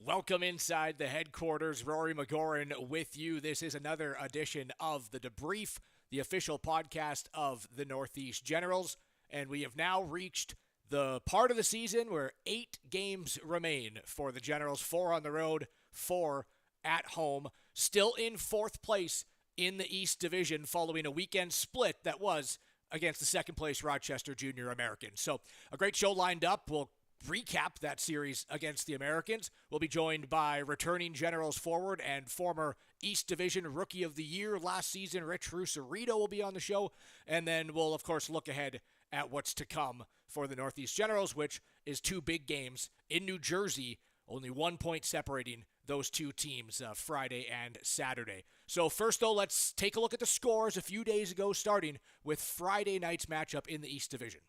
Welcome inside the headquarters. Rory McGoran with you. This is another edition of the Debrief, the official podcast of the Northeast Generals. And we have now reached the part of the season where 8 games remain for the Generals. 4 on the road, 4 at home. Still in 4th place in the East Division following a weekend split that was against the second place Rochester Jr. Americans. So a great show lined up. We'll recap that series against the Americans. We'll be joined by returning Generals forward and former East Division Rookie of the Year last season, Rucireto will be on the show. And then we'll, of course, look ahead at what's to come for the Northeast Generals, which is 2 big games in New Jersey, only 1 point separating those 2 teams, Friday and Saturday. So first, though, let's take a look at the scores a few days ago, starting with Friday night's matchup in the East Division.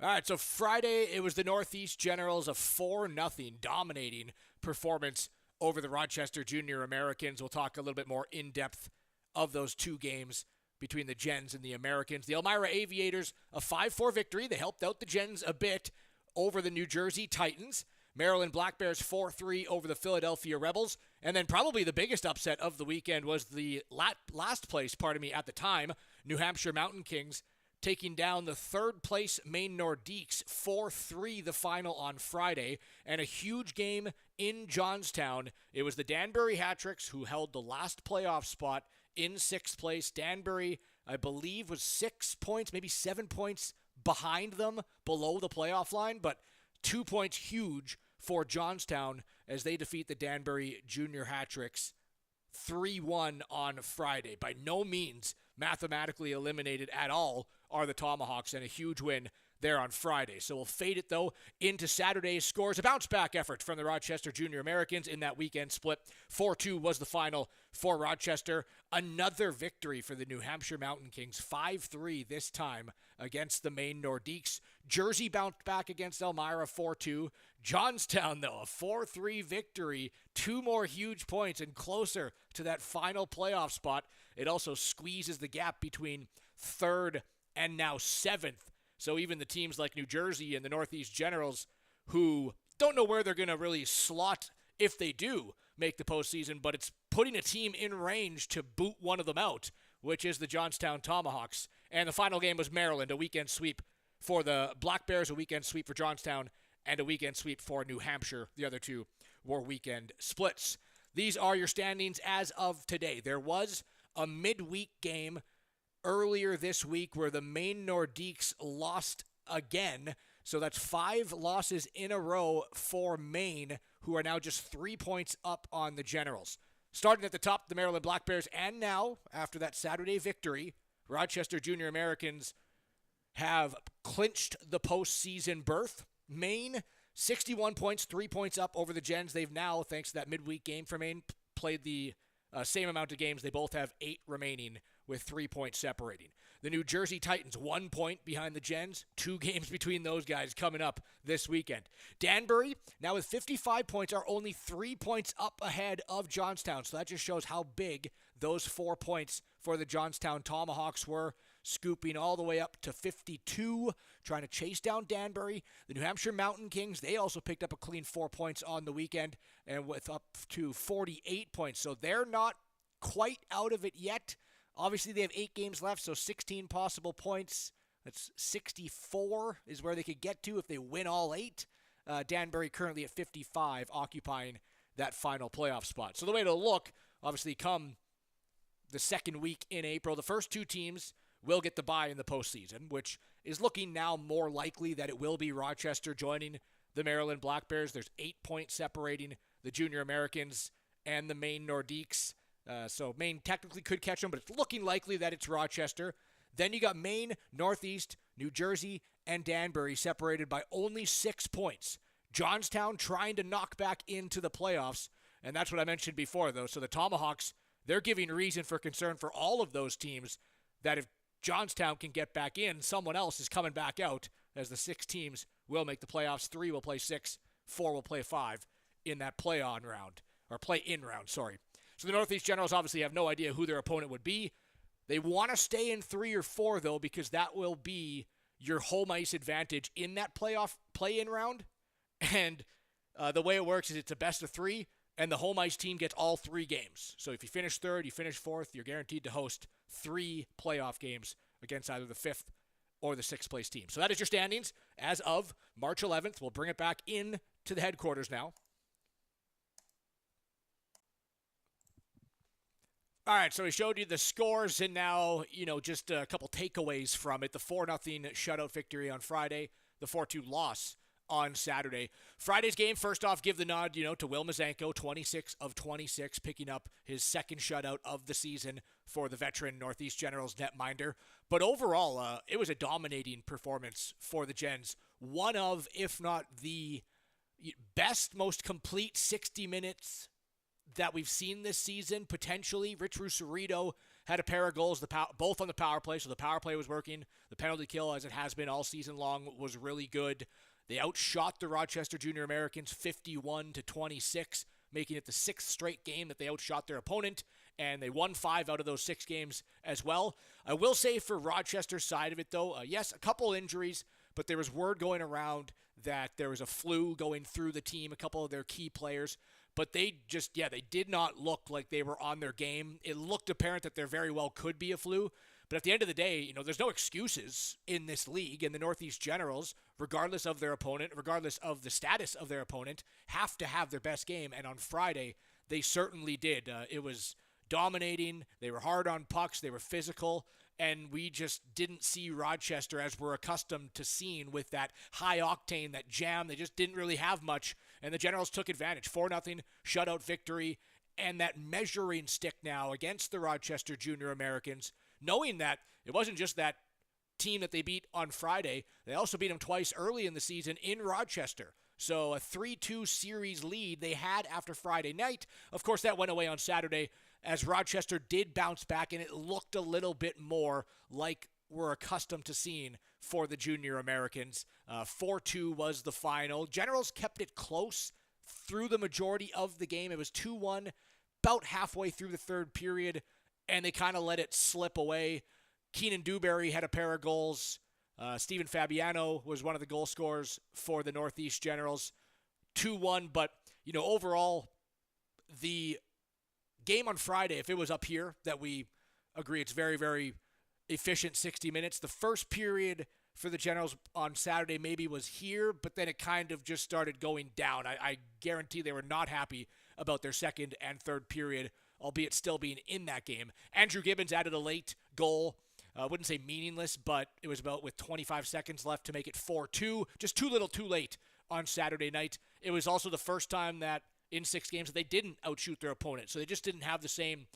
All right, so Friday, it was the Northeast Generals, a 4-0 dominating performance over the Rochester Jr. Americans. We'll talk a little bit more in-depth of those 2 games between the Gens and the Americans. The Elmira Aviators, a 5-4 victory. They helped out the Gens a bit over the New Jersey Titans. Maryland Black Bears 4-3 over the Philadelphia Rebels. And then probably the biggest upset of the weekend was the last place, at the time, New Hampshire Mountain Kings, taking down the 3rd place Maine Nordiques 4-3 the final on Friday, and a huge game in Johnstown. It was the Danbury Hat-Tricks who held the last playoff spot in 6th place. Danbury, I believe, was 6 points, maybe 7 points behind them below the playoff line, but 2 points huge for Johnstown as they defeat the Danbury Junior Hat-Tricks 3-1 on Friday. By no means mathematically eliminated at all are the Tomahawks, and a huge win there on Friday. So we'll fade it, though, into Saturday's scores. A bounce-back effort from the Rochester Junior Americans in that weekend split. 4-2 was the final for Rochester. Another victory for the New Hampshire Mountain Kings, 5-3 this time against the Maine Nordiques. Jersey bounced back against Elmira 4-2. Johnstown, though, a 4-3 victory. 2 more huge points and closer to that final playoff spot. It also squeezes the gap between 3rd and now 7th. So even the teams like New Jersey and the Northeast Generals, who don't know where they're going to really slot if they do make the postseason, but it's putting a team in range to boot one of them out, which is the Johnstown Tomahawks. And the final game was Maryland, a weekend sweep for the Black Bears, a weekend sweep for Johnstown, and a weekend sweep for New Hampshire. The other 2 were weekend splits. These are your standings as of today. There was a midweek game earlier this week where the Maine Nordiques lost again. So that's 5 losses in a row for Maine, who are now just 3 points up on the Generals. Starting at the top, the Maryland Black Bears, and now, after that Saturday victory, Rochester Junior Americans have clinched the postseason berth. Maine, 61 points, 3 points up over the Gens. They've now, thanks to that midweek game for Maine, played the same amount of games. They both have 8 remaining with 3 points separating. The New Jersey Titans, 1 point behind the Gens. 2 games between those guys coming up this weekend. Danbury, now with 55 points, are only 3 points up ahead of Johnstown. So that just shows how big those 4 points for the Johnstown Tomahawks were, scooping all the way up to 52, trying to chase down Danbury. The New Hampshire Mountain Kings, they also picked up a clean 4 points on the weekend, and with up to 48 points. So they're not quite out of it yet. Obviously, they have 8 games left, so 16 possible points. That's 64 is where they could get to if they win all 8. Danbury currently at 55, occupying that final playoff spot. So the way to look, obviously, come the second week in April, the first 2 teams will get the bye in the postseason, which is looking now more likely that it will be Rochester joining the Maryland Black Bears. There's 8 points separating the Junior Americans and the Maine Nordiques. So Maine technically could catch them, but it's looking likely that it's Rochester. Then you got Maine, Northeast, New Jersey, and Danbury separated by only 6 points. Johnstown trying to knock back into the playoffs, and that's what I mentioned before, though. So the Tomahawks, they're giving reason for concern for all of those teams that if Johnstown can get back in, someone else is coming back out, as the 6 teams will make the playoffs. 3 will play 6, 4 will play 5 in that play-in round. So the Northeast Generals obviously have no idea who their opponent would be. They want to stay in 3 or 4, though, because that will be your home ice advantage in that playoff play-in round. And the way it works is it's a best of 3, and the home ice team gets all 3 games. So if you finish 3rd, you finish 4th, you're guaranteed to host 3 playoff games against either the 5th or the 6th place team. So that is your standings as of March 11th. We'll bring it back in to the headquarters now. All right, so we showed you the scores and now, just a couple takeaways from it. The 4-0 shutout victory on Friday, the 4-2 loss on Saturday. Friday's game, first off, give the nod, to Will Mazanko, 26 of 26, picking up his second shutout of the season for the veteran Northeast Generals netminder. But overall, it was a dominating performance for the Gens. One of, if not the best, most complete 60 minutes that we've seen this season, potentially. Rich Rucireto had a pair of goals, both on the power play, so the power play was working. The penalty kill, as it has been all season long, was really good. They outshot the Rochester Jr. Americans 51-26, making it the 6th straight game that they outshot their opponent, and they won 5 out of those 6 games as well. I will say for Rochester's side of it, though, yes, a couple injuries, but there was word going around that there was a flu going through the team, a couple of their key players. But they did not look like they were on their game. It looked apparent that there very well could be a flu. But at the end of the day, there's no excuses in this league. And the Northeast Generals, regardless of their opponent, regardless of the status of their opponent, have to have their best game. And on Friday, they certainly did. It was dominating. They were hard on pucks. They were physical. And we just didn't see Rochester as we're accustomed to seeing with that high octane, that jam. They just didn't really have much. And the Generals took advantage. 4-0 shutout victory. And that measuring stick now against the Rochester Jr. Americans, knowing that it wasn't just that team that they beat on Friday. They also beat them twice early in the season in Rochester. So a 3-2 series lead they had after Friday night. Of course, that went away on Saturday as Rochester did bounce back, and it looked a little bit more like we're accustomed to seeing for the Junior Americans. 4-2 was the final. Generals kept it close through the majority of the game. It was 2-1 about halfway through the 3rd period, and they kind of let it slip away. Keenan Dewberry had a pair of goals. Stephen Fabiano was one of the goal scorers for the Northeast Generals. 2-1, but, overall, the game on Friday, if it was up here, that we agree it's very, very efficient 60 minutes. The first period for the Generals on Saturday maybe was here, but then it kind of just started going down. I guarantee they were not happy about their 2nd and 3rd period, albeit still being in that game. Andrew Gibbons added a late goal. I wouldn't say meaningless, but it was about with 25 seconds left to make it 4-2. Just too little too late on Saturday night. It was also the first time that in 6 games that they didn't outshoot their opponent. So they just didn't have the same,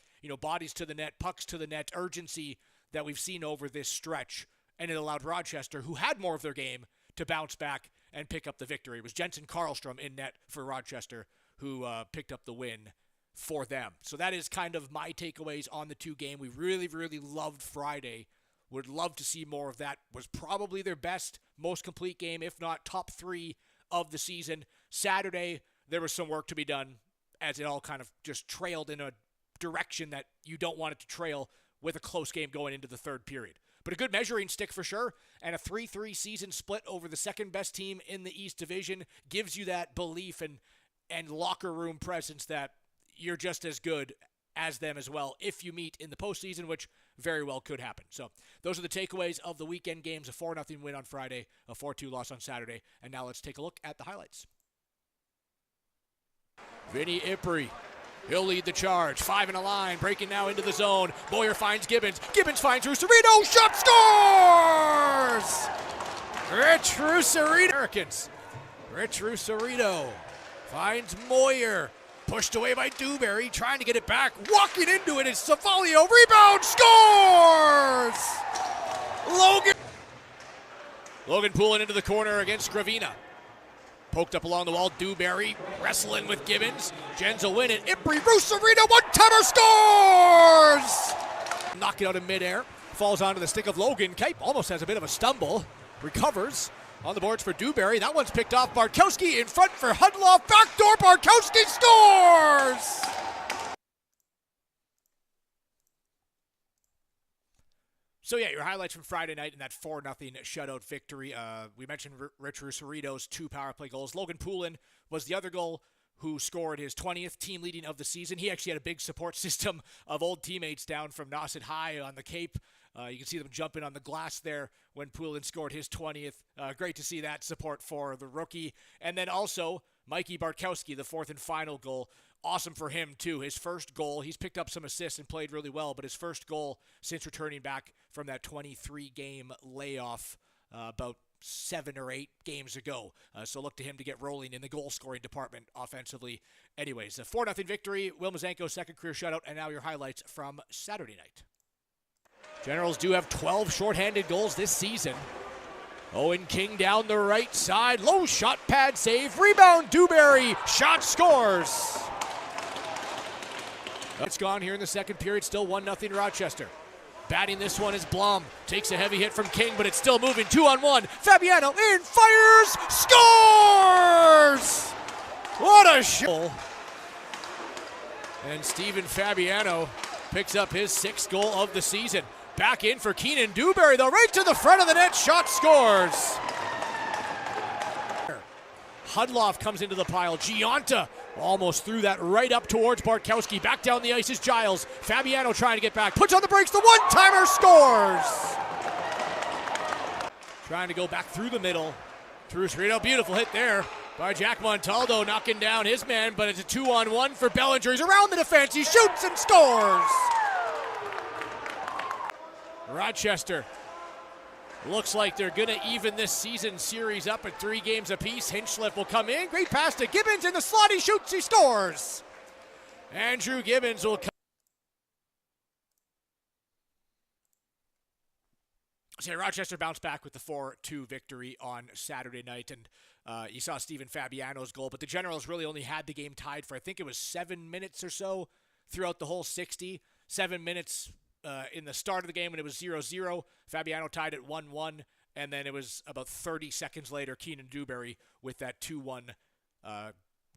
bodies to the net, pucks to the net, urgency that we've seen over this stretch. And it allowed Rochester, who had more of their game, to bounce back and pick up the victory. It was Jensen Karlstrom in net for Rochester who picked up the win for them. So that is kind of my takeaways on the 2 game. We really, really loved Friday. Would love to see more of that. Was probably their best, most complete game, if not top 3 of the season. Saturday, there was some work to be done as it all kind of just trailed in a direction that you don't want it to trail with a close game going into the 3rd period. But a good measuring stick for sure, and a 3-3 season split over the 2nd best team in the East Division gives you that belief and locker room presence that you're just as good as them as well if you meet in the postseason, which very well could happen. So those are the takeaways of the weekend games. A 4-0 win on Friday, a 4-2 loss on Saturday, and now let's take a look at the highlights. Vinny Ipri, he'll lead the charge. 5 in a line, breaking now into the zone. Moyer finds Gibbons. Gibbons finds Rucireto. Shot scores! Rich Rucireto. Americans. Rich Rucireto finds Moyer. Pushed away by Dewberry, trying to get it back. Walking into it is Savalio. Rebound, scores! Logan pulling into the corner against Gravina. Poked up along the wall, Dewberry wrestling with Gibbons. Gens will win it. Ipri, Rucireto, one-timer, scores! Knock it out in midair. Falls onto the stick of Logan. Kipe almost has a bit of a stumble. Recovers. On the boards for Dewberry. That one's picked off. Bartkowski in front for Hudloff. Backdoor. Bartkowski scores! So yeah, your highlights from Friday night in that 4-0 shutout victory. We mentioned Rich Rucireto's 2 power play goals. Logan Poulin was the other goal who scored his 20th team leading of the season. He actually had a big support system of old teammates down from Nauset High on the Cape. You can see them jumping on the glass there when Poulin scored his 20th. Great to see that support for the rookie. And then also Mikey Bartkowski, the 4th and final goal. Awesome for him, too. His first goal, he's picked up some assists and played really well, but his first goal since returning back from that 23-game layoff about 7 or 8 games ago. So look to him to get rolling in the goal-scoring department offensively. Anyways, a 4-0 victory, Will Mazanko's second career shutout, and now your highlights from Saturday night. Generals do have 12 shorthanded goals this season. Owen King down the right side. Low shot pad save. Rebound Dewberry. Shot scores. It's gone here in the second period. Still 1-0 Rochester. Batting this one is Blum. Takes a heavy hit from King, but it's still moving. 2-on-1. Fabiano in. Fires. Scores! What a shot. And Steven Fabiano picks up his 6th goal of the season. Back in for Keenan Dewberry, though, right to the front of the net. Shot scores. Hudloff comes into the pile. Giunta almost threw that right up towards Bartkowski. Back down the ice is Giles. Fabiano trying to get back. Puts on the brakes. The one-timer scores. Trying to go back through the middle. Through Rucireto. Beautiful hit there by Jack Montaldo, knocking down his man, but it's a 2-on-1 for Bellinger. He's around the defense. He shoots and scores. Rochester looks like they're going to even this season series up at 3 games apiece. Hinchliff will come in. Great pass to Gibbons in the slot. He shoots. He scores. Andrew Gibbons will come. So Rochester bounced back with the 4-2 victory on Saturday night. And you saw Steven Fabiano's goal. But the Generals really only had the game tied for, I think it was 7 minutes or so throughout the whole 60. 7 minutes in the start of the game when it was 0-0. Fabiano tied at 1-1, and then it was about 30 seconds later, Keenan Dewberry with that 2-1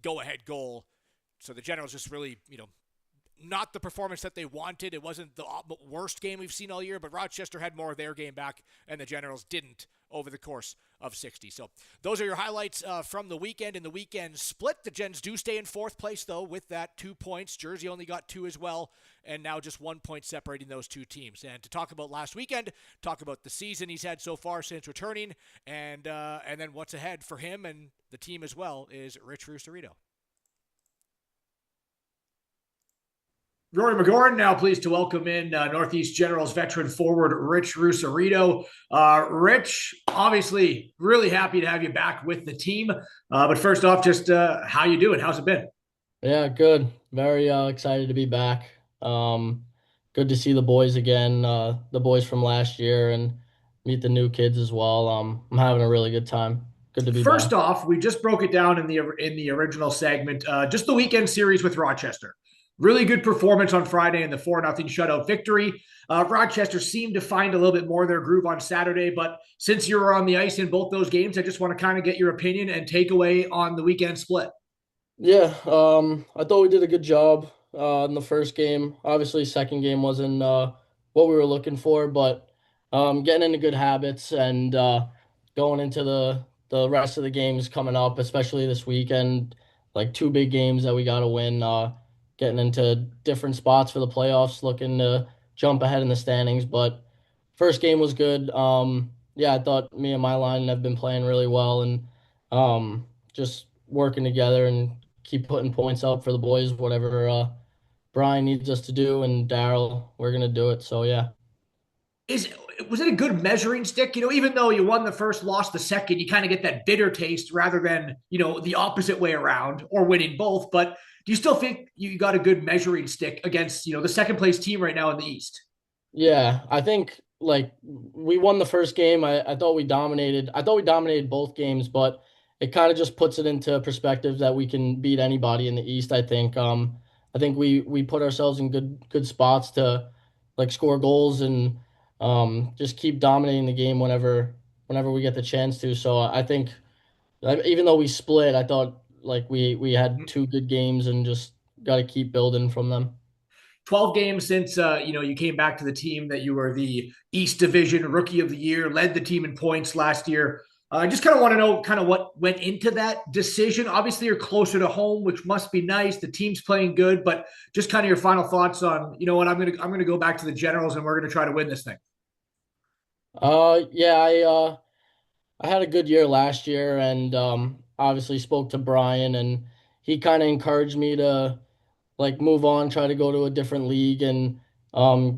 go-ahead goal. So the Generals just really, not the performance that they wanted. It wasn't the worst game we've seen all year, but Rochester had more of their game back, and the Generals didn't over the course of 60. So those are your highlights from the weekend. In the weekend split, the Gens do stay in 4th place, though, with that 2 points. Jersey only got 2 as well, and now just 1 point separating those 2 teams. And to talk about last weekend, talk about the season he's had so far since returning, and then what's ahead for him and the team as well is Rich Rucireto. Rory McGorn, now pleased to welcome in Northeast Generals veteran forward Rich Rucireto. Rich, obviously really happy to have you back with the team. But first off, just how you doing? How's it been? Yeah, good. Very excited to be back. Good to see the boys again, the boys from last year, and meet the new kids as well. I'm having a really good time. Good to be back. First off, we just broke it down in the original segment. Just the weekend series with Rochester. Really good performance on Friday in the 4-0 shutout victory. Rochester seemed to find a little bit more of their groove on Saturday, but since you were on the ice in both those games, I just want to kind of get your opinion and takeaway on the weekend split. Yeah, I thought we did a good job in the first game. Obviously, second game wasn't what we were looking for, but getting into good habits and going into the rest of the games coming up, especially this weekend, like 2 big games that we got to win. Getting into different spots for the playoffs, looking to jump ahead in the standings. But first game was good. Yeah, I thought me and my line have been playing really well and just working together and keep putting points up for the boys, whatever Brian needs us to do, and Daryl, we're going to do it. So, yeah. Was it a good measuring stick? Even though you won the first, lost the second, you kind of get that bitter taste rather than, the opposite way around or winning both. But do you still think you got a good measuring stick against, the second place team right now in the East? Yeah, I think like we won the first game. I thought we dominated. I thought we dominated both games, but it kind of just puts it into perspective that we can beat anybody in the East. I think we put ourselves in good spots to like score goals and just keep dominating the game whenever we get the chance to. So I think even though we split, I thought like we had 2 good games and just got to keep building from them. 12 games since you came back to the team that you were the East Division Rookie of the Year, led the team in points last year. I just kind of want to know kind of what went into that decision. Obviously, you're closer to home, which must be nice. The team's playing good, but just kind of your final thoughts on, you know what, I'm gonna go back to the Generals and we're gonna try to win this thing. Yeah, I had a good year last year, and obviously spoke to Brian, and he kind of encouraged me to like move on, try to go to a different league, and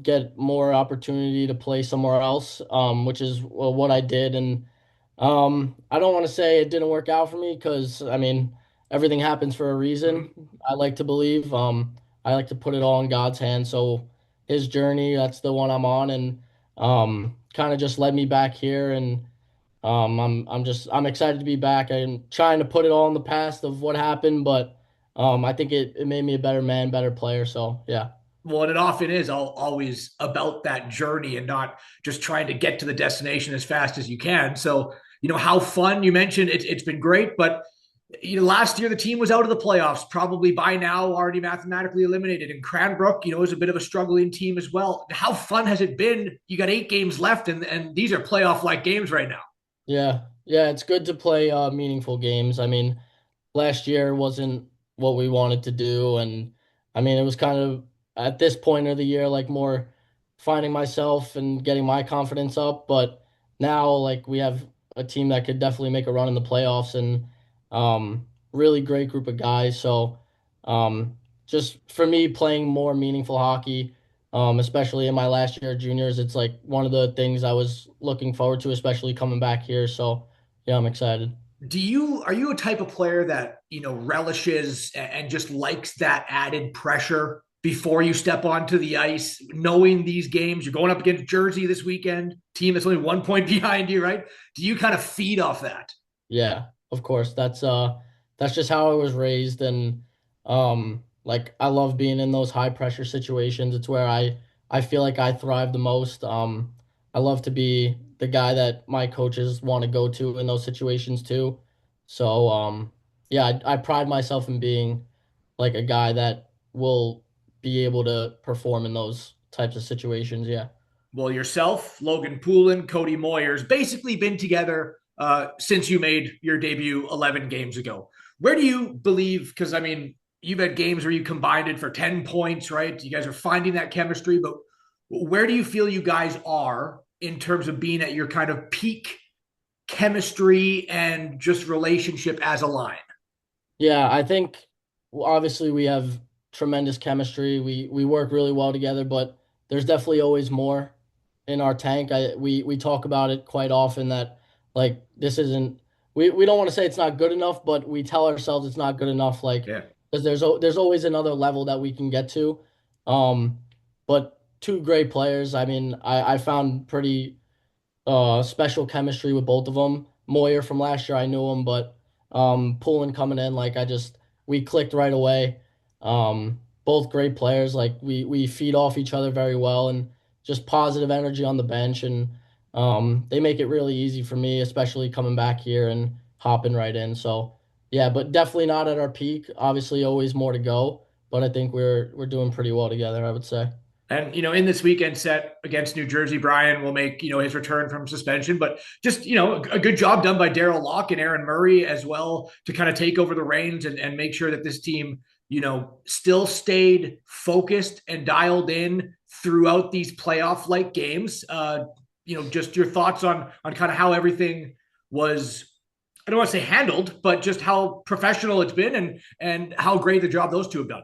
get more opportunity to play somewhere else, which is what I did. And I don't want to say it didn't work out for me because I mean everything happens for a reason. Mm-hmm. I like to believe. I like to put it all in God's hands. So his journey, that's the one I'm on, and kind of just led me back here. And I'm excited to be back. I'm trying to put it all in the past of what happened, but I think it made me a better man, better player. So yeah. Well, and it often is always about that journey and not just trying to get to the destination as fast as you can. So, how fun you mentioned it's been great, but last year the team was out of the playoffs, probably by now already mathematically eliminated. And Cranbrook, is a bit of a struggling team as well. How fun has it been? You got 8 games left, and these are playoff like games right now. Yeah. Yeah, it's good to play meaningful games. I mean, last year wasn't what we wanted to do. And I mean, it was kind of at this point of the year, like more finding myself and getting my confidence up. But now, like, we have a team that could definitely make a run in the playoffs, and really great group of guys. So, just for me, playing more meaningful hockey, especially in my last year of juniors, it's like one of the things I was looking forward to, especially coming back here. So, yeah, I'm excited. Are you a type of player that relishes and just likes that added pressure before you step onto the ice, knowing these games? You're going up against Jersey this weekend, team that's only 1 point behind you, right? Do you kind of feed off that? Yeah, of course. That's just how I was raised, and like I love being in those high pressure situations. It's where I feel like I thrive the most. I love to be the guy that my coaches want to go to in those situations too. So yeah, I pride myself in being like a guy that will be able to perform in those types of situations. Yeah. Well, yourself, Logan Poulin, Cody Moyers, basically been together since you made your debut 11 games ago. Where do you believe? Because I mean, you've had games where you combined it for 10 points, right? You guys are finding that chemistry, but where do you feel you guys are in terms of being at your kind of peak chemistry and just relationship as a line? Yeah, I think obviously we have tremendous chemistry. We work really well together, but there's definitely always more in our tank. We talk about it quite often that like this isn't we don't want to say it's not good enough, but we tell ourselves it's not good enough like Yeah. because there's always another level that we can get to. Um but two great players. I mean, I found pretty special chemistry with both of them. Moyer from last year, I knew him, but Poulin coming in, like we clicked right away. Both great players, like we feed off each other very well, and just positive energy on the bench, and they make it really easy for me, especially coming back here and hopping right in. So yeah, but definitely not at our peak. Obviously, always more to go, but I think we're doing pretty well together, I would say. And in this weekend set against New Jersey, Brian will make his return from suspension. But just a good job done by Daryl Locke and Aaron Murray as well to kind of take over the reins and make sure that this team still stayed focused and dialed in throughout these playoff like games. Just your thoughts on kind of how everything was. I don't want to say handled, but just how professional it's been and how great the job those two have done.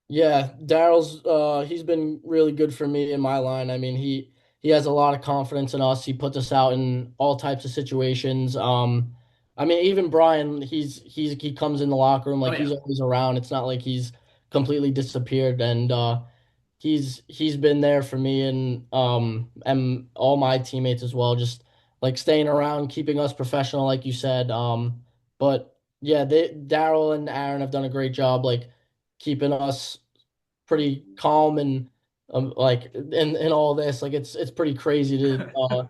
Yeah, Daryl's he's been really good for me in my line. I mean, he has a lot of confidence in us. He puts us out in all types of situations. I mean, even Brian, he comes in the locker room Oh like yeah. he's always around. It's not like he's completely disappeared, and he's been there for me and all my teammates as well, just like staying around, keeping us professional like you said. But yeah, they Daryl and Aaron have done a great job like keeping us pretty calm and like in all this. Like it's pretty crazy to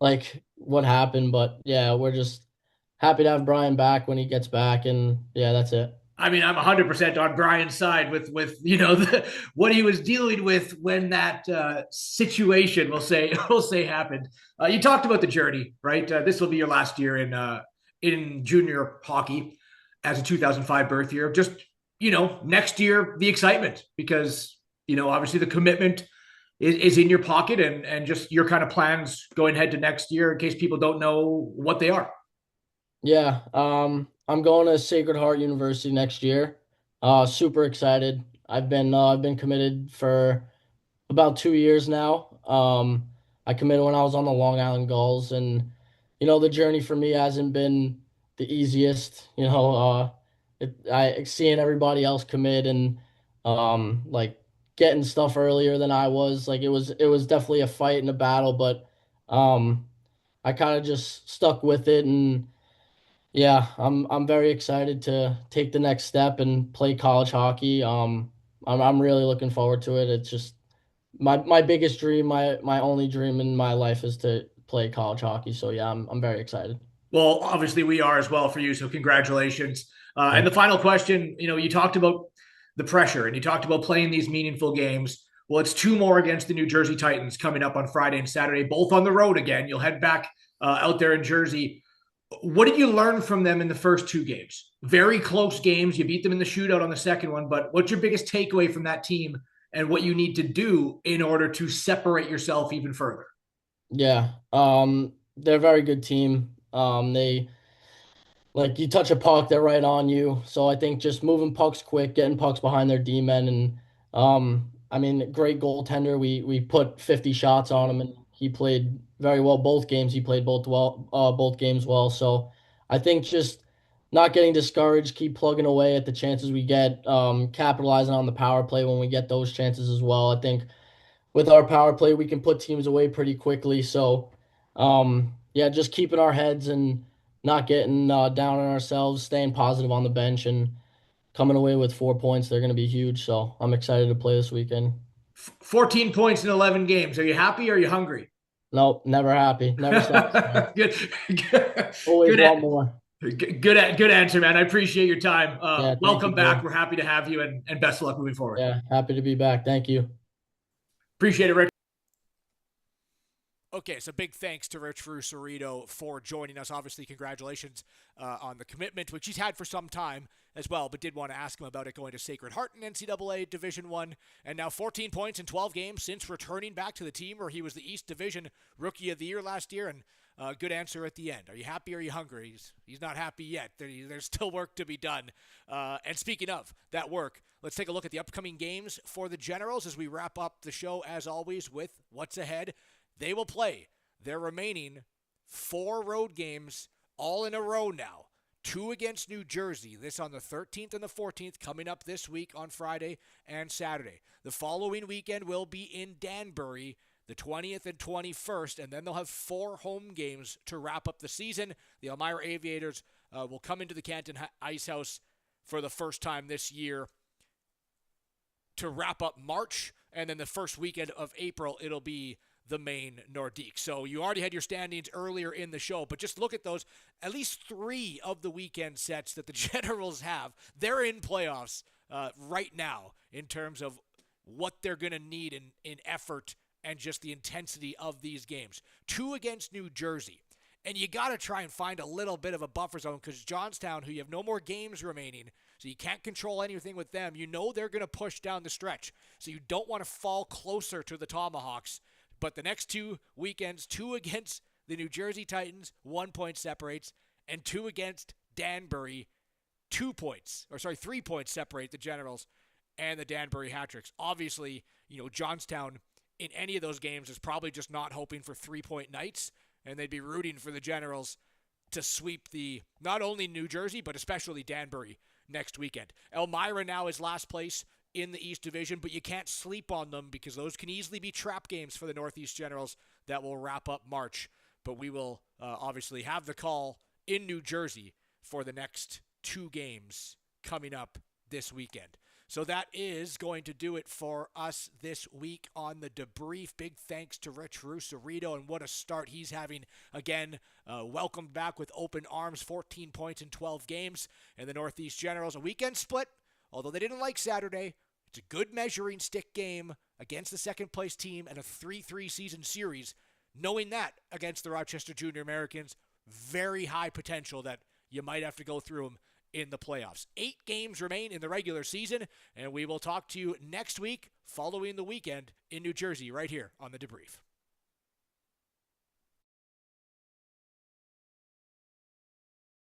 like what happened, but yeah, we're just happy to have Brian back when he gets back, and yeah, that's it. I mean, I'm 100% on Brian's side with what he was dealing with when that situation we'll say happened. You talked about the journey, right? This will be your last year in junior hockey as a 2005 birth year. Just next year the excitement because obviously the commitment is in your pocket and just your kind of plans going ahead to next year in case people don't know what they are. Yeah, I'm going to Sacred Heart University next year. Super excited. I've been committed for about 2 years now. I committed when I was on the Long Island Gulls, and the journey for me hasn't been the easiest. I seeing everybody else commit and like getting stuff earlier than I was. Like it was definitely a fight and a battle, but um, I kind of just stuck with it and. Yeah, I'm very excited to take the next step and play college hockey. I'm really looking forward to it. It's just my biggest dream, my only dream in my life is to play college hockey. So yeah, I'm very excited. Well, obviously we are as well for you. So congratulations. And the Thank you. final question, you talked about the pressure and you talked about playing these meaningful games. Well, it's two more against the New Jersey Titans coming up on Friday and Saturday, both on the road again. You'll head back out there in Jersey. What did you learn from them in the first two games? Very close games. You beat them in the shootout on the second one, but what's your biggest takeaway from that team and what you need to do in order to separate yourself even further? Yeah, they're a very good team. They like you touch a puck, they're right on you. So I think just moving pucks quick, getting pucks behind their D men, and I mean, great goaltender. We put 50 shots on him, and he played very well both games. He played both games well. So I think just not getting discouraged, keep plugging away at the chances we get, capitalizing on the power play when we get those chances as well. I think with our power play, we can put teams away pretty quickly. So, yeah, just keeping our heads and not getting down on ourselves, staying positive on the bench, and coming away with 4 points. They're going to be huge. So I'm excited to play this weekend. 14 points in 11 games. Are you happy or are you hungry? Nope, never happy, never satisfied. good, Always good, want more. good answer, man. I appreciate your time. Yeah, thank you, Welcome back. Joe. We're happy to have you and best of luck moving forward. Yeah, happy to be back. Thank you. Appreciate it, Rich. Okay, so big thanks to Rich Rucireto for joining us. Obviously, congratulations on the commitment, which he's had for some time as well, but did want to ask him about it going to Sacred Heart in NCAA Division One, and now 14 points in 12 games since returning back to the team where he was the East Division Rookie of the Year last year, and good answer at the end. Are you happy or are you hungry? He's not happy yet. There's still work to be done. And speaking of that work, let's take a look at the upcoming games for the Generals as we wrap up the show, as always, with what's ahead. They will play their remaining 4 road games all in a row now. 2 against New Jersey, this on the 13th and the 14th, coming up this week on Friday and Saturday. The following weekend will be in Danbury, the 20th and 21st, and then they'll have 4 home games to wrap up the season. The Elmira Aviators will come into the Canton Ice House for the first time this year to wrap up March, and then the first weekend of April, it'll be the main Nordique. So you already had your standings earlier in the show, but just look at those. At least 3 of the weekend sets that the Generals have, they're in playoffs right now in terms of what they're going to need in effort and just the intensity of these games. 2 against New Jersey. And you got to try and find a little bit of a buffer zone because Johnstown, who you have no more games remaining, so you can't control anything with them, they're going to push down the stretch. So you don't want to fall closer to the Tomahawks. But the next 2 weekends, 2 against the New Jersey Titans, 1 point separates, and 2 against Danbury, 3 points separate the Generals and the Danbury Hat-Tricks. Obviously, Johnstown in any of those games is probably just not hoping for 3-point nights, and they'd be rooting for the Generals to sweep not only New Jersey, but especially Danbury next weekend. Elmira now is last place in the East Division, but you can't sleep on them because those can easily be trap games for the Northeast Generals that will wrap up March. But we will obviously have the call in New Jersey for the next 2 games coming up this weekend. So that is going to do it for us this week on the Debrief. Big thanks to Rich Rucireto, and what a start he's having. Again, welcomed back with open arms, 14 points in 12 games. And the Northeast Generals, a weekend split, although they didn't like Saturday. It's a good measuring stick game against the second-place team and a 3-3 season series. Knowing that against the Rochester Jr. Americans, very high potential that you might have to go through them in the playoffs. 8 games remain in the regular season, and we will talk to you next week following the weekend in New Jersey right here on The Debrief.